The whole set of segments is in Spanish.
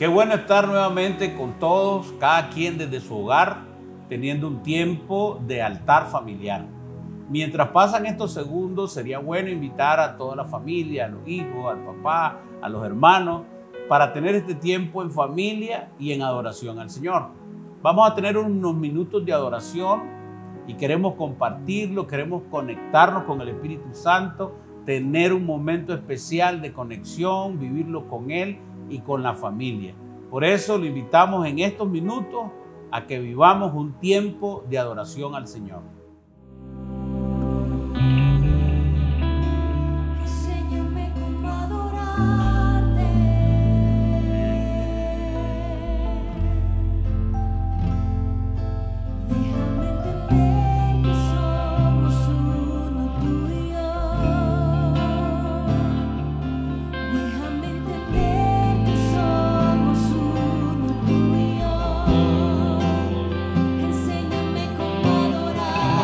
Qué bueno estar nuevamente con todos, cada quien desde su hogar, teniendo un tiempo de altar familiar. Mientras pasan estos segundos, sería bueno invitar a toda la familia, a los hijos, al papá, a los hermanos, para tener este tiempo en familia y en adoración al Señor. Vamos a tener unos minutos de adoración y queremos compartirlo, queremos conectarnos con el Espíritu Santo, tener un momento especial de conexión, vivirlo con Él y con la familia. Por eso lo invitamos en estos minutos a que vivamos un tiempo de adoración al Señor. Enséñame cómo adorarte. Déjame entender que somos uno tú y yo. Déjame entender que somos uno tú y yo. Enséñame cómo adorarte.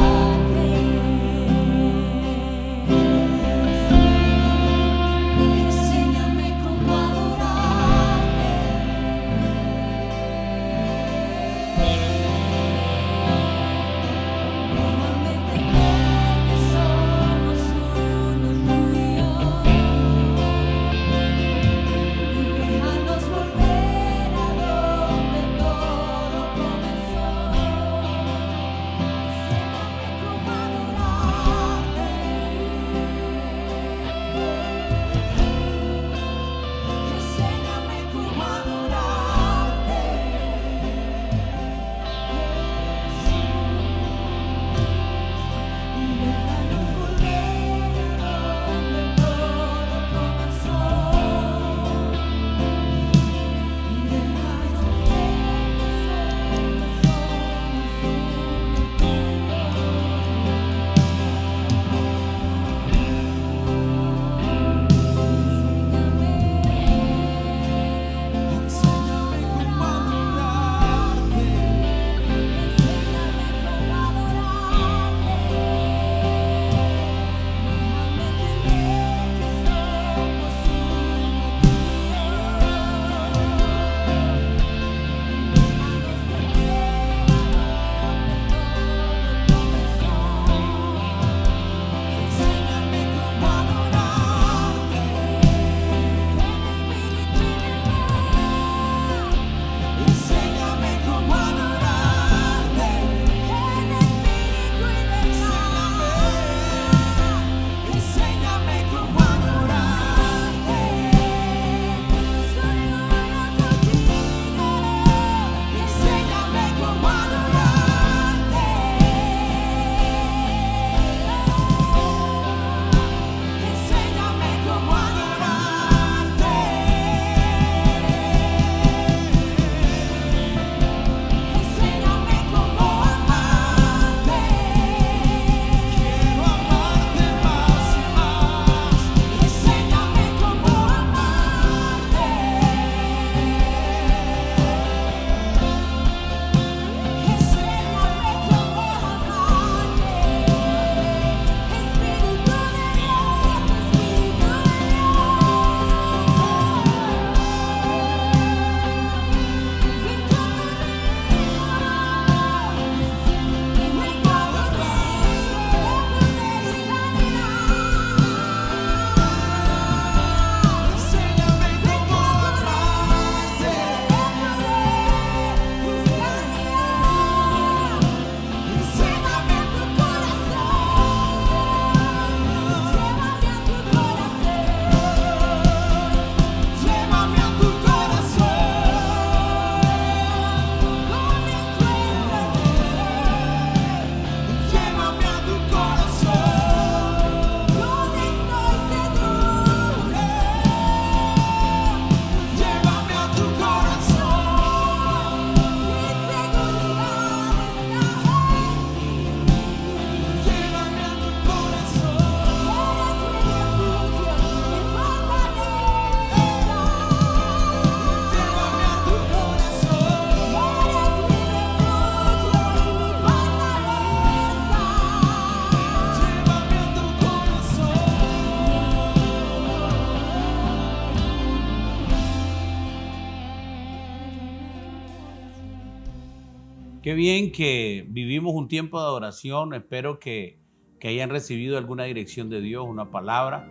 Qué bien que vivimos un tiempo de adoración. Espero que hayan recibido alguna dirección de Dios, una palabra.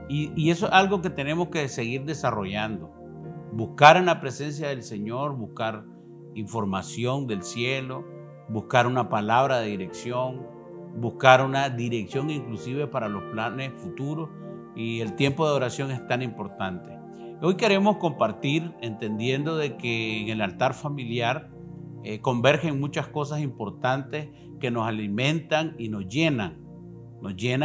Y eso es algo que tenemos que seguir desarrollando. Buscar en la presencia del Señor, buscar información del cielo, buscar una palabra de dirección, buscar una dirección inclusive para los planes futuros. Y el tiempo de oración es tan importante. Hoy queremos compartir entendiendo de que en el altar familiar convergen muchas cosas importantes que nos alimentan y nos llenan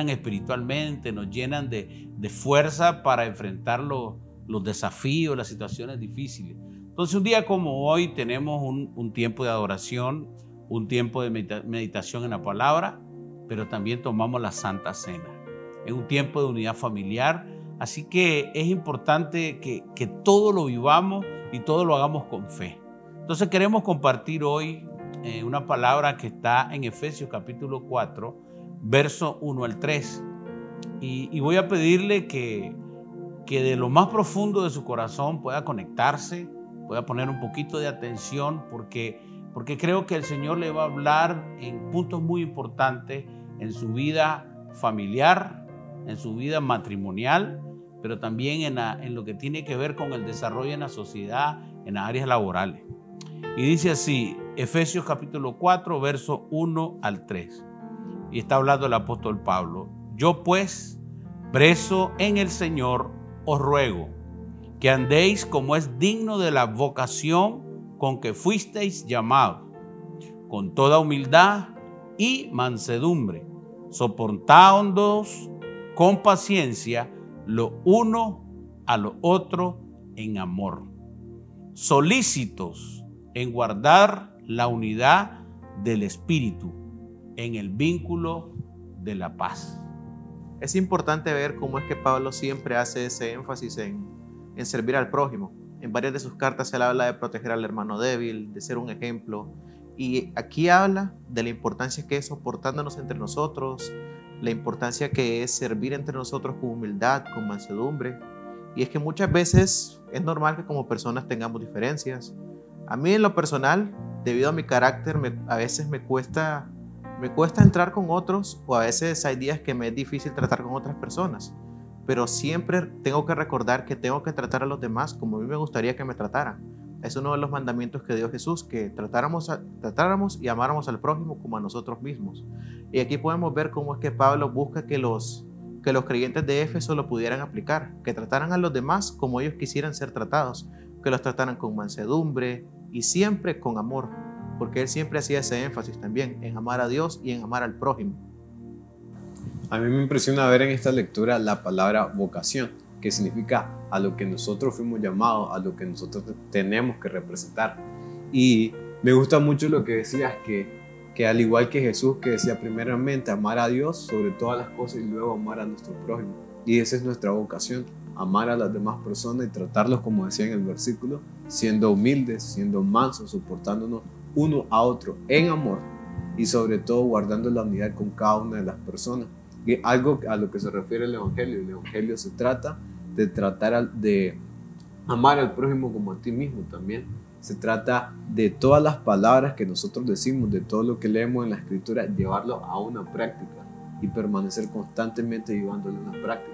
espiritualmente, nos llenan de fuerza para enfrentar los desafíos, las situaciones difíciles. Entonces, un día como hoy tenemos un tiempo de adoración, un tiempo de meditación en la palabra, pero también tomamos la Santa Cena. Es un tiempo de unidad familiar, así que es importante que todo lo vivamos y todo lo hagamos con fe. Entonces queremos compartir hoy una palabra que está en Efesios capítulo 4, verso 1 al 3. Y voy a pedirle que de lo más profundo de su corazón pueda conectarse, pueda poner un poquito de atención, porque creo que el Señor le va a hablar en puntos muy importantes en su vida familiar, en su vida matrimonial, pero también en lo que tiene que ver con el desarrollo en la sociedad, en las áreas laborales. Y dice así, Efesios capítulo 4, verso 1 al 3. Y está hablando el apóstol Pablo. Yo pues, preso en el Señor, os ruego que andéis como es digno de la vocación con que fuisteis llamados, con toda humildad y mansedumbre, soportándoos con paciencia lo uno a lo otro en amor, solícitos en guardar la unidad del Espíritu en el vínculo de la paz. Es importante ver cómo es que Pablo siempre hace ese énfasis en servir al prójimo. En varias de sus cartas él habla de proteger al hermano débil, de ser un ejemplo. Y aquí habla de la importancia que es soportándonos entre nosotros, la importancia que es servir entre nosotros con humildad, con mansedumbre. Y es que muchas veces es normal que como personas tengamos diferencias. A mí en lo personal, debido a mi carácter, a veces me cuesta entrar con otros, o a veces hay días que me es difícil tratar con otras personas, pero siempre tengo que recordar que tengo que tratar a los demás como a mí me gustaría que me trataran. Es uno de los mandamientos que dio Jesús, que tratáramos y amáramos al prójimo como a nosotros mismos. Y aquí podemos ver cómo es que Pablo busca que los creyentes de Éfeso lo pudieran aplicar, que trataran a los demás como ellos quisieran ser tratados, que los trataran con mansedumbre y siempre con amor, porque él siempre hacía ese énfasis también en amar a Dios y en amar al prójimo. A mí me impresiona ver en esta lectura la palabra vocación, que significa a lo que nosotros fuimos llamados, a lo que nosotros tenemos que representar. Y me gusta mucho lo que decías, que al igual que Jesús, que decía primeramente amar a Dios sobre todas las cosas y luego amar a nuestro prójimo. Y esa es nuestra vocación, amar a las demás personas y tratarlos, como decía en el versículo, siendo humildes, siendo mansos, soportándonos uno a otro en amor y sobre todo guardando la unidad con cada una de las personas. Y algo a lo que se refiere el Evangelio. El Evangelio se trata de amar al prójimo como a ti mismo también. Se trata de todas las palabras que nosotros decimos, de todo lo que leemos en la Escritura, llevarlo a una práctica y permanecer constantemente llevándolo a una práctica.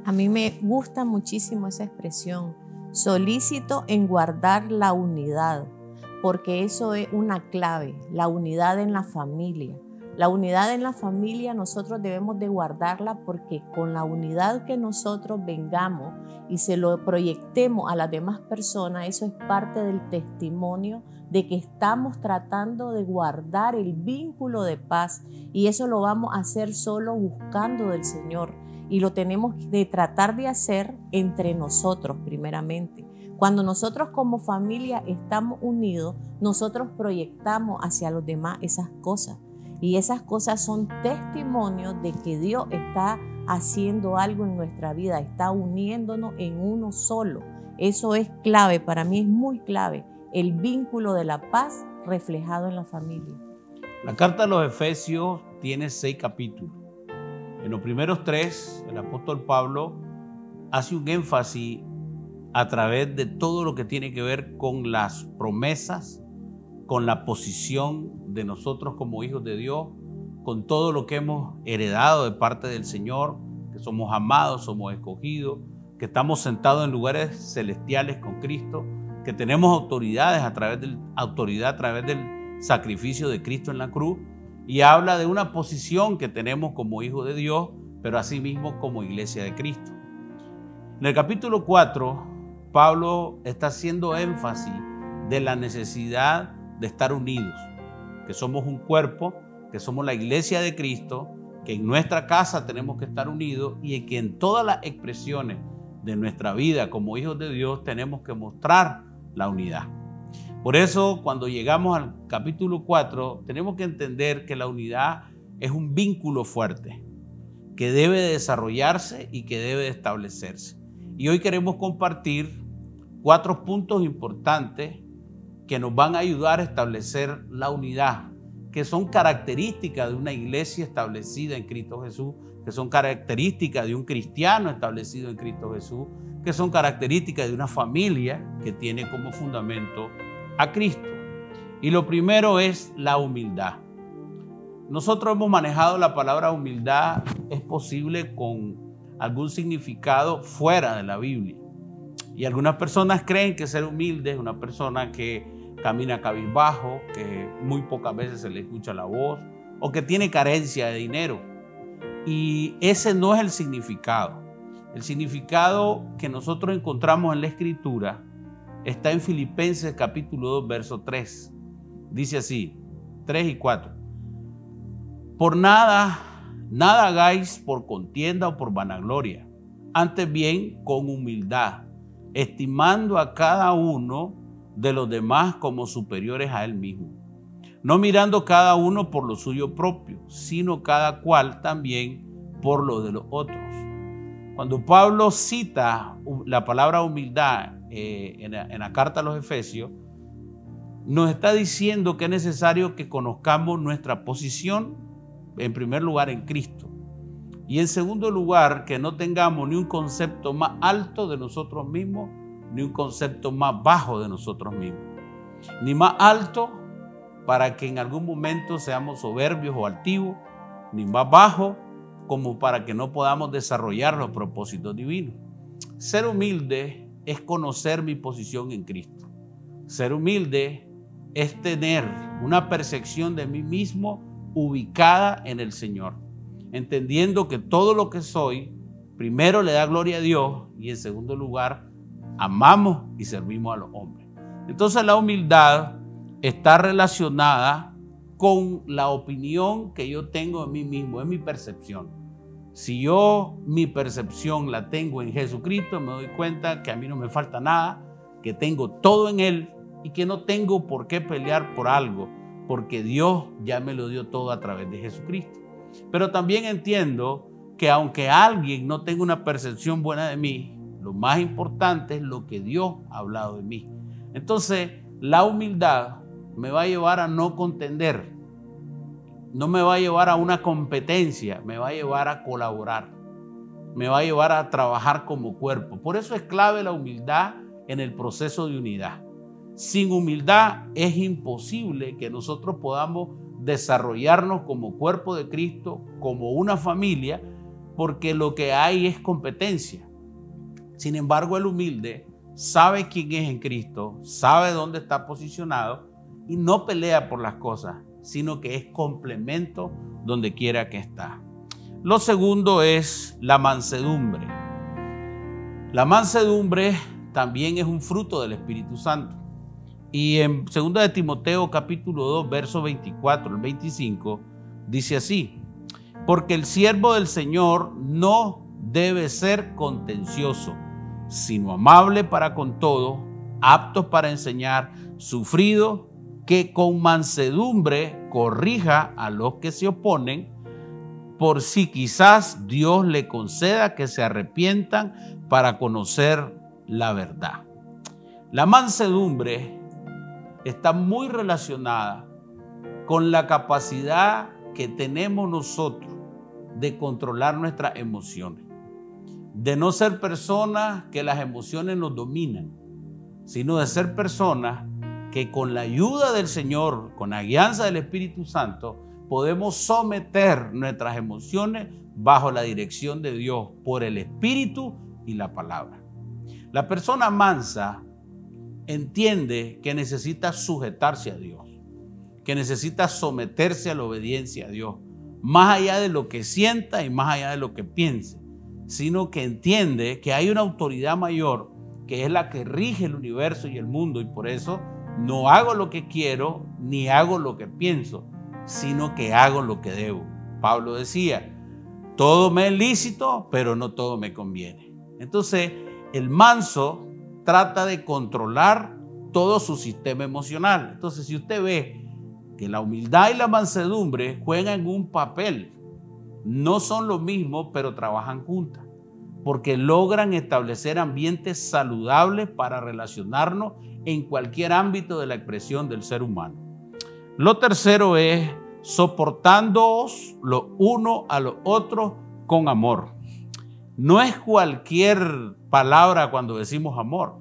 A mí me gusta muchísimo esa expresión, solícito en guardar la unidad, porque eso es una clave, la unidad en la familia. La unidad en la familia nosotros debemos de guardarla, porque con la unidad que nosotros vengamos y se lo proyectemos a las demás personas, eso es parte del testimonio de que estamos tratando de guardar el vínculo de paz, y eso lo vamos a hacer solo buscando del Señor, y lo tenemos de tratar de hacer entre nosotros primeramente. Cuando nosotros como familia estamos unidos, nosotros proyectamos hacia los demás esas cosas. Y esas cosas son testimonios de que Dios está haciendo algo en nuestra vida, está uniéndonos en uno solo. Eso es clave, para mí es muy clave, el vínculo de la paz reflejado en la familia. La carta a los Efesios tiene 6 capítulos. En los primeros 3, el apóstol Pablo hace un énfasis a través de todo lo que tiene que ver con las promesas, con la posición de nosotros como hijos de Dios, con todo lo que hemos heredado de parte del Señor, que somos amados, somos escogidos, que estamos sentados en lugares celestiales con Cristo, que tenemos autoridad a través del sacrificio de Cristo en la cruz, y habla de una posición que tenemos como hijos de Dios, pero asimismo como iglesia de Cristo. En el capítulo 4, Pablo está haciendo énfasis de la necesidad de estar unidos, que somos un cuerpo, que somos la iglesia de Cristo, que en nuestra casa tenemos que estar unidos y que en todas las expresiones de nuestra vida como hijos de Dios tenemos que mostrar la unidad. Por eso, cuando llegamos al capítulo 4, tenemos que entender que la unidad es un vínculo fuerte que debe de desarrollarse y que debe de establecerse. Y hoy queremos compartir 4 puntos importantes que nos van a ayudar a establecer la unidad, que son características de una iglesia establecida en Cristo Jesús, que son características de un cristiano establecido en Cristo Jesús, que son características de una familia que tiene como fundamento a Cristo. Y lo primero es la humildad. Nosotros hemos manejado la palabra humildad, es posible con algún significado fuera de la Biblia. Y algunas personas creen que ser humilde es una persona que camina cabizbajo, que muy pocas veces se le escucha la voz o que tiene carencia de dinero. Y ese no es el significado. El significado que nosotros encontramos en la Escritura está en Filipenses capítulo 2, verso 3. Dice así, 3 y 4. Por nada hagáis por contienda o por vanagloria, antes bien con humildad, estimando a cada uno de los demás como superiores a él mismo, no mirando cada uno por lo suyo propio, sino cada cual también por lo de los otros. Cuando Pablo cita la palabra humildad en la carta a los Efesios, nos está diciendo que es necesario que conozcamos nuestra posición, en primer lugar en Cristo, y en segundo lugar que no tengamos ni un concepto más alto de nosotros mismos, ni un concepto más bajo de nosotros mismos, ni más alto para que en algún momento seamos soberbios o altivos, ni más bajo como para que no podamos desarrollar los propósitos divinos. Ser humilde es conocer mi posición en Cristo. Ser humilde es tener una percepción de mí mismo ubicada en el Señor, entendiendo que todo lo que soy, primero le da gloria a Dios y en segundo lugar, amamos y servimos a los hombres. Entonces la humildad está relacionada con la opinión que yo tengo de mí mismo, es mi percepción. Si yo mi percepción la tengo en Jesucristo, me doy cuenta que a mí no me falta nada, que tengo todo en Él y que no tengo por qué pelear por algo, porque Dios ya me lo dio todo a través de Jesucristo. Pero también entiendo que aunque alguien no tenga una percepción buena de mí, lo más importante es lo que Dios ha hablado de mí. Entonces, la humildad me va a llevar a no contender, no me va a llevar a una competencia, me va a llevar a colaborar, me va a llevar a trabajar como cuerpo. Por eso es clave la humildad en el proceso de unidad. Sin humildad es imposible que nosotros podamos desarrollarnos como cuerpo de Cristo, como una familia, porque lo que hay es competencia. Sin embargo, el humilde sabe quién es en Cristo, sabe dónde está posicionado y no pelea por las cosas, sino que es complemento donde quiera que está. Lo segundo es la mansedumbre. La mansedumbre también es un fruto del Espíritu Santo. Y en 2 de Timoteo capítulo 2, versos 24 al 25, dice así: porque el siervo del Señor no debe ser contencioso, sino amable para con todo, apto para enseñar, sufrido, que con mansedumbre corrija a los que se oponen, por si quizás Dios le conceda que se arrepientan para conocer la verdad. La mansedumbre está muy relacionada con la capacidad que tenemos nosotros de controlar nuestras emociones, de no ser personas que las emociones nos dominan, sino de ser personas que con la ayuda del Señor, con la guianza del Espíritu Santo, podemos someter nuestras emociones bajo la dirección de Dios por el Espíritu y la palabra. La persona mansa entiende que necesita sujetarse a Dios, que necesita someterse a la obediencia a Dios, más allá de lo que sienta y más allá de lo que piense, sino que entiende que hay una autoridad mayor que es la que rige el universo y el mundo, y por eso no hago lo que quiero ni hago lo que pienso, sino que hago lo que debo. Pablo decía, todo me es lícito, pero no todo me conviene. Entonces, el manso trata de controlar todo su sistema emocional. Entonces, si usted ve que la humildad y la mansedumbre juegan un papel, no son lo mismo, pero trabajan juntas, porque logran establecer ambientes saludables para relacionarnos en cualquier ámbito de la expresión del ser humano. Lo tercero es soportándoos los unos a los otros con amor. No es cualquier palabra cuando decimos amor.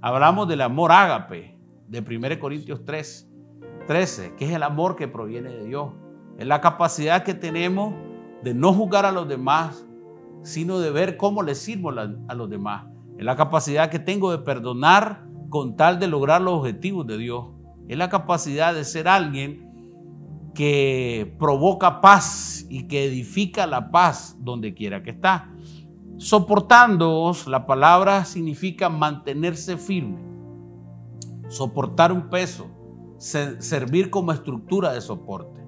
Hablamos del amor ágape de 1 Corintios 13, que es el amor que proviene de Dios. Es la capacidad que tenemos de no juzgar a los demás, sino de ver cómo les sirvo a los demás. Es la capacidad que tengo de perdonar con tal de lograr los objetivos de Dios. Es la capacidad de ser alguien que provoca paz y que edifica la paz donde quiera que está. Soportándoos, la palabra significa mantenerse firme, soportar un peso, servir como estructura de soporte.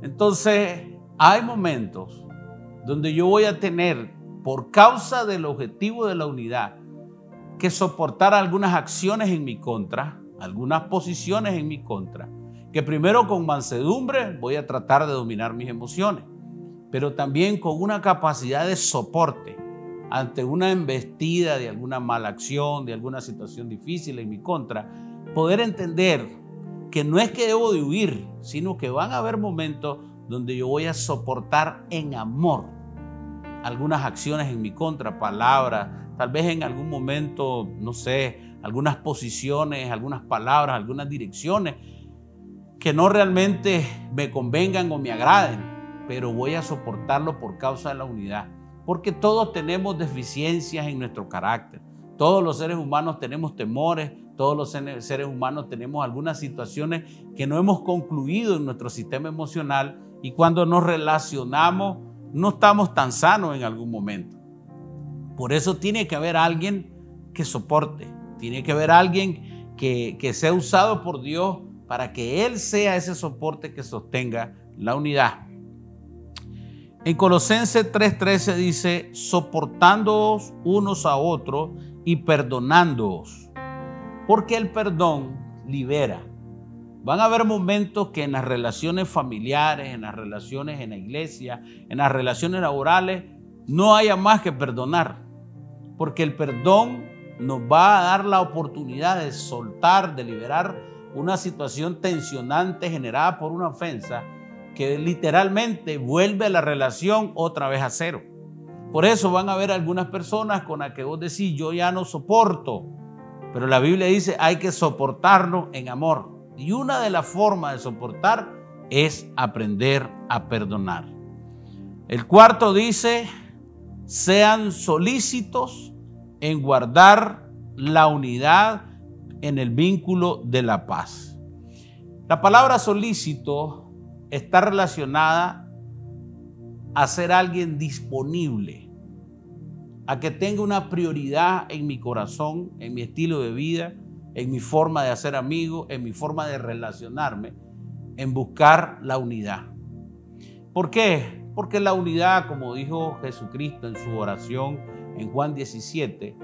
Entonces, hay momentos donde yo voy a tener, por causa del objetivo de la unidad, que soportar algunas acciones en mi contra, algunas posiciones en mi contra, que primero con mansedumbre voy a tratar de dominar mis emociones, pero también con una capacidad de soporte ante una embestida de alguna mala acción, de alguna situación difícil en mi contra, poder entender que no es que debo de huir, sino que van a haber momentos donde yo voy a soportar en amor algunas acciones en mi contra, palabras, tal vez en algún momento, no sé, algunas posiciones, algunas palabras, algunas direcciones que no realmente me convengan o me agraden, pero voy a soportarlo por causa de la unidad, porque todos tenemos deficiencias en nuestro carácter, todos los seres humanos tenemos temores, todos los seres humanos tenemos algunas situaciones que no hemos concluido en nuestro sistema emocional, y cuando nos relacionamos no estamos tan sanos en algún momento. Por eso tiene que haber alguien que soporte, tiene que haber alguien que sea usado por Dios para que Él sea ese soporte que sostenga la unidad. En Colosenses 3:13 dice, soportándoos unos a otros y perdonándoos, porque el perdón libera. Van a haber momentos que en las relaciones familiares, en las relaciones en la iglesia, en las relaciones laborales, no haya más que perdonar, porque el perdón nos va a dar la oportunidad de soltar, de liberar una situación tensionante generada por una ofensa que literalmente vuelve la relación otra vez a cero. Por eso van a haber algunas personas con las que vos decís, yo ya no soporto, pero la Biblia dice, hay que soportarnos en amor. Y una de las formas de soportar es aprender a perdonar. El cuarto dice, sean solícitos en guardar la unidad en el vínculo de la paz. La palabra solícito está relacionada a ser alguien disponible, a que tenga una prioridad en mi corazón, en mi estilo de vida, en mi forma de hacer amigos, en mi forma de relacionarme, en buscar la unidad. ¿Por qué? Porque la unidad, como dijo Jesucristo en su oración en Juan 17,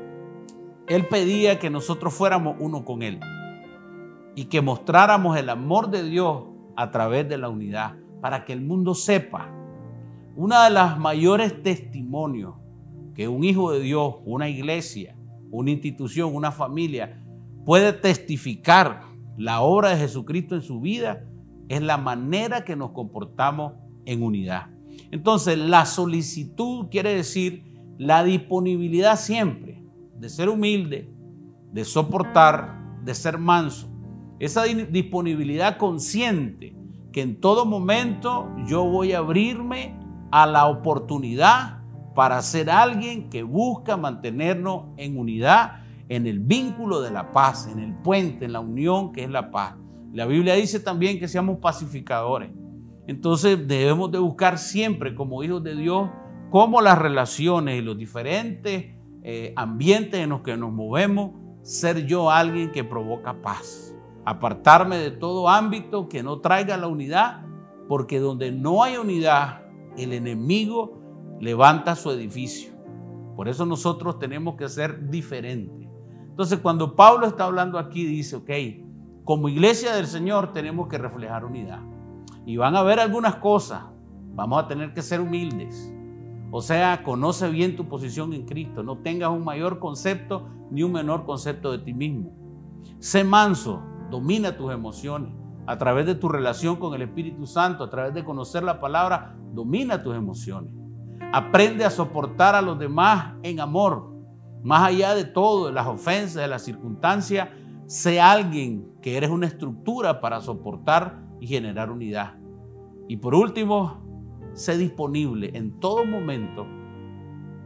Él pedía que nosotros fuéramos uno con Él y que mostráramos el amor de Dios a través de la unidad, para que el mundo sepa. Una de las mayores testimonios que un hijo de Dios, una iglesia, una institución, una familia puede testificar la obra de Jesucristo en su vida es la manera que nos comportamos en unidad. Entonces, la solicitud quiere decir la disponibilidad siempre de ser humilde, de soportar, de ser manso. esa disponibilidad consciente que en todo momento yo voy a abrirme a la oportunidad para ser alguien que busca mantenernos en unidad, en el vínculo de la paz, en el puente, en la unión que es la paz. La Biblia dice también que seamos pacificadores. Entonces debemos de buscar siempre como hijos de Dios cómo las relaciones y los diferentes ambientes en los que nos movemos, ser yo alguien que provoca paz. Apartarme de todo ámbito que no traiga la unidad, porque donde no hay unidad, el enemigo levanta su edificio. Por eso nosotros tenemos que ser diferentes. Entonces, cuando Pablo está hablando aquí, dice, ok, como iglesia del Señor tenemos que reflejar unidad. Y van a haber algunas cosas. Vamos a tener que ser humildes. O sea, conoce bien tu posición en Cristo. No tengas un mayor concepto ni un menor concepto de ti mismo. Sé manso, domina tus emociones. A través de tu relación con el Espíritu Santo, a través de conocer la palabra, domina tus emociones. Aprende a soportar a los demás en amor. Más allá de todo, de las ofensas, de las circunstancias, sé alguien que eres una estructura para soportar y generar unidad. Y por último, sé disponible en todo momento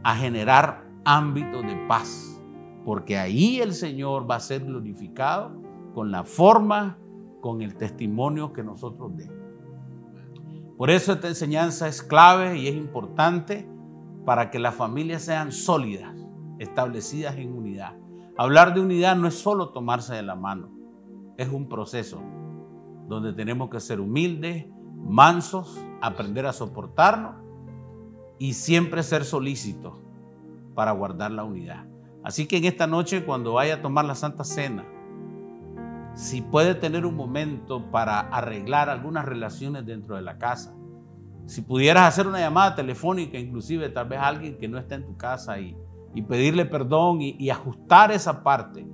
a generar ámbitos de paz, porque ahí el Señor va a ser glorificado con la forma, con el testimonio que nosotros demos. Por eso esta enseñanza es clave y es importante para que las familias sean sólidas, establecidas en unidad. Hablar de unidad no es solo tomarse de la mano, es un proceso donde tenemos que ser humildes, mansos, aprender a soportarnos y siempre ser solícitos para guardar la unidad. Así que en esta noche, cuando vaya a tomar la Santa Cena, si puede tener un momento para arreglar algunas relaciones dentro de la casa, si pudieras hacer una llamada telefónica, inclusive tal vez a alguien que no está en tu casa y pedirle perdón y ajustar esa parte,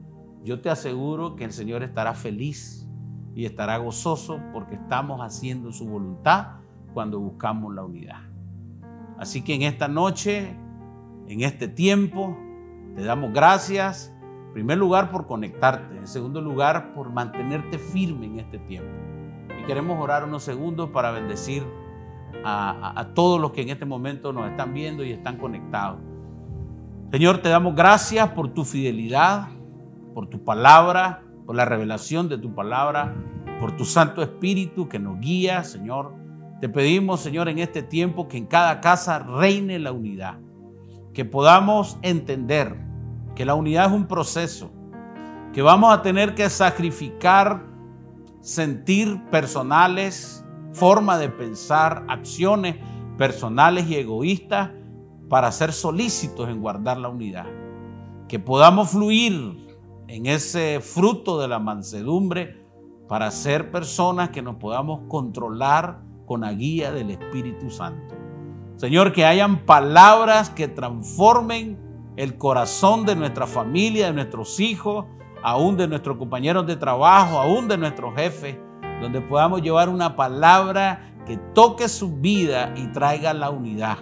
yo te aseguro que el Señor estará feliz y estará gozoso porque estamos haciendo su voluntad cuando buscamos la unidad. Así que en esta noche, en este tiempo, te damos gracias. En primer lugar, por conectarte. En segundo lugar, por mantenerte firme en este tiempo. Y queremos orar unos segundos para bendecir a todos los que en este momento nos están viendo y están conectados. Señor, te damos gracias por tu fidelidad, por tu palabra, por la revelación de tu palabra, por tu Santo Espíritu que nos guía, Señor. Te pedimos, Señor, en este tiempo que en cada casa reine la unidad, que podamos entender que la unidad es un proceso, que vamos a tener que sacrificar sentir personales, forma de pensar, acciones personales y egoístas para ser solícitos en guardar la unidad. Que podamos fluir en ese fruto de la mansedumbre para ser personas que nos podamos controlar con la guía del Espíritu Santo. Señor, que hayan palabras que transformen el corazón de nuestra familia, de nuestros hijos, aún de nuestros compañeros de trabajo, aún de nuestros jefes, donde podamos llevar una palabra que toque su vida y traiga la unidad.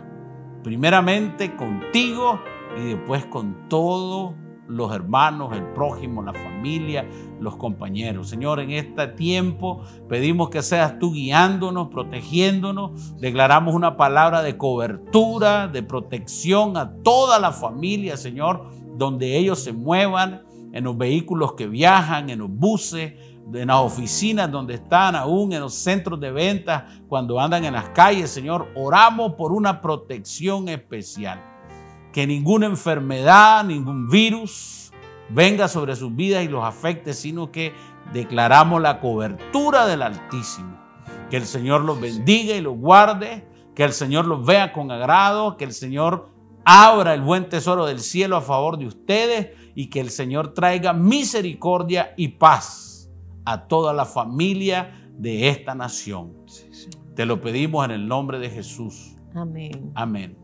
Primeramente contigo y después con todos los hermanos, el prójimo, la familia, los compañeros. Señor, en este tiempo pedimos que seas tú guiándonos, protegiéndonos. Declaramos una palabra de cobertura, de protección a toda la familia, Señor, donde ellos se muevan, en los vehículos que viajan, en los buses, en las oficinas donde están, aún en los centros de ventas, cuando andan en las calles. Señor, oramos por una protección especial. Que ninguna enfermedad, ningún virus venga sobre sus vidas y los afecte, sino que declaramos la cobertura del Altísimo. Que el Señor los bendiga y los guarde, que el Señor los vea con agrado, que el Señor abra el buen tesoro del cielo a favor de ustedes y que el Señor traiga misericordia y paz a toda la familia de esta nación. Te lo pedimos en el nombre de Jesús. Amén. Amén.